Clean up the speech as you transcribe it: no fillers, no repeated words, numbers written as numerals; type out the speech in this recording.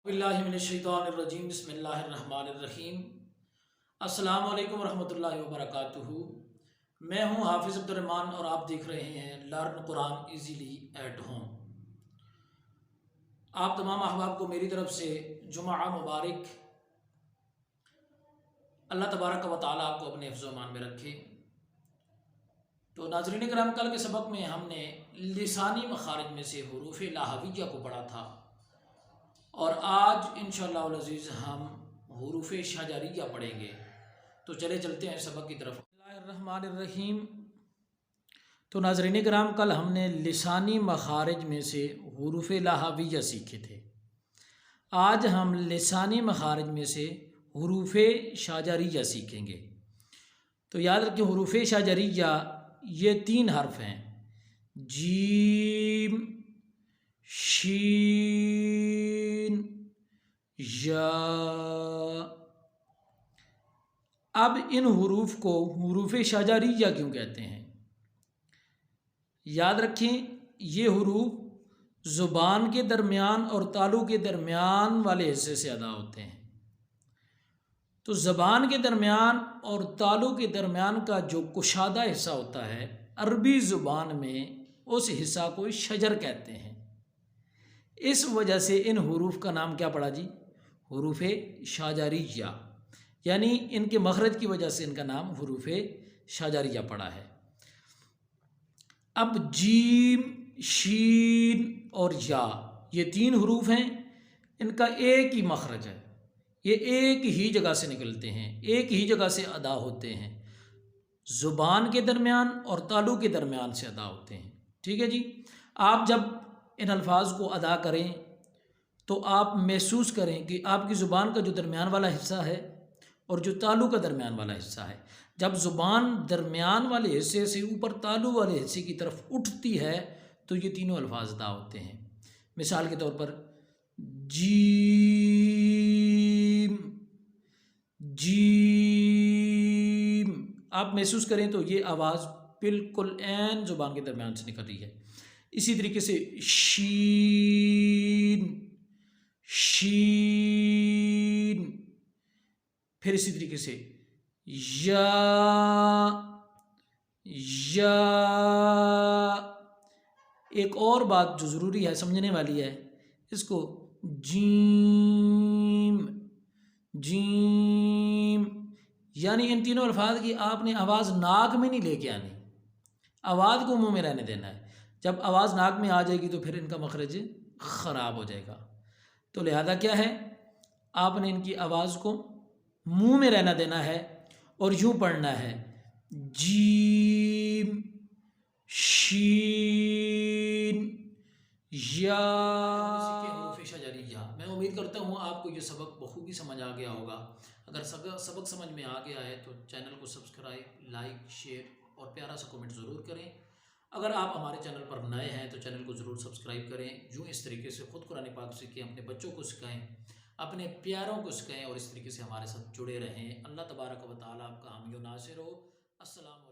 बिस्मिल्लाहिर्रहमानिर्रहीम बिस्मिल्लाहिर्रहमानिर्रहीम। अस्सलामु अलैकुम वरहमतुल्लाहि वबरकातुहू। मैं हूँ हाफिज़ अब्दुर्रहमान और आप देख रहे हैं learn Quran easily at home. आप तमाम अहबाब को मेरी तरफ से जुमा मुबारक। अल्लाह तबारक व तआला आपको अपने हिफ्ज़ व ईमान में रखे। तो नाज़रीन किराम, कल के सबक में हमने लिसानी मखारिज में से हुरूफ़ लाहविया को पढ़ा था और आज इंशाअल्लाह अल अज़ीज़ हम हुरूफ़ शाजरिया पढ़ेंगे। तो चले चलते हैं सबक की तरफ। बिस्मिल्लाहिर्रहमानिर्रहीम। तो नाज़रीन किराम, कल हमने लिसानी मखारिज में से हुरूफ़ लाहविया सीखे थे। आज हम लिसानी मखारिज में से हुरूफ़ शाजरिया सीखेंगे। तो याद रखें, हुरूफ़ शाजरिया ये 3 हर्फ हैं, जीम, शीन, या। अब इन हुरूफ को हुरूफ़ शाजरिया क्यों कहते हैं? याद रखें, ये हुरूफ ज़ुबान के दरमियान और तालु के दरमियान वाले हिस्से से अदा होते हैं। तो ज़बान के दरमियान और तालु के दरमियान का जो कुशादा हिस्सा होता है, अरबी ज़ुबान में उस हिस्सा को शजर कहते हैं। इस वजह से इन हुरूफ का नाम क्या पड़ा जी? हुरूफ़ शाजरिया, यानी इनके मखरज की वजह से इनका नाम हुरूफ़ शाजरिया पड़ा है। अब जीम, शीन और या, ये 3 हुरूफ हैं, इनका एक ही मखरज है। ये एक ही जगह से निकलते हैं, एक ही जगह से अदा होते हैं, ज़ुबान के दरमियान और तालु के दरमियान से अदा होते हैं। ठीक है जी। आप जब इन अल्फाज को अदा करें तो आप महसूस करें कि आपकी ज़ुबान का जो दरमियान वाला हिस्सा है और जो तालु का दरमियान वाला हिस्सा है, जब ज़ुबान दरमियान वाले हिस्से से ऊपर तालु वाले हिस्से की तरफ उठती है तो ये तीनों अल्फाज अदा होते हैं। मिसाल के तौर पर जीम, जीम, आप महसूस करें तो ये आवाज़ बिल्कुल ऐन ज़ुबान के दरमियान से निकल रही है। इसी तरीके से शीन, शीन, फिर इसी तरीके से या, या। एक और बात जो ज़रूरी है, समझने वाली है, इसको जीम, जीम, यानी इन तीनों अल्फाज की आपने आवाज़ नाक में नहीं लेके आनी, आवाज़ को मुंह में रहने देना है। जब आवाज़ नाक में आ जाएगी तो फिर इनका मखरज ख़राब हो जाएगा। तो लिहाजा क्या है, आपने इनकी आवाज़ को मुंह में रहना देना है और यूँ पढ़ना है जीम, शीन, या। हुरूफ़ शाजरिया। मैं उम्मीद करता हूँ आपको ये सबक बखूबी समझ आ गया होगा। अगर सबक समझ में आ गया है तो चैनल को सब्सक्राइब, लाइक, शेयर और प्यारा सा कमेंट ज़रूर करें। अगर आप हमारे चैनल पर नए हैं तो चैनल को ज़रूर सब्सक्राइब करें। यूँ इस तरीके से ख़ुद कुरान पाक सीखें, अपने बच्चों को सिखाएं, अपने प्यारों को सिखाएं और इस तरीके से हमारे साथ जुड़े रहें। अल्लाह तबारक व तआला आपका हामी व नासिर हो। अस्सलाम।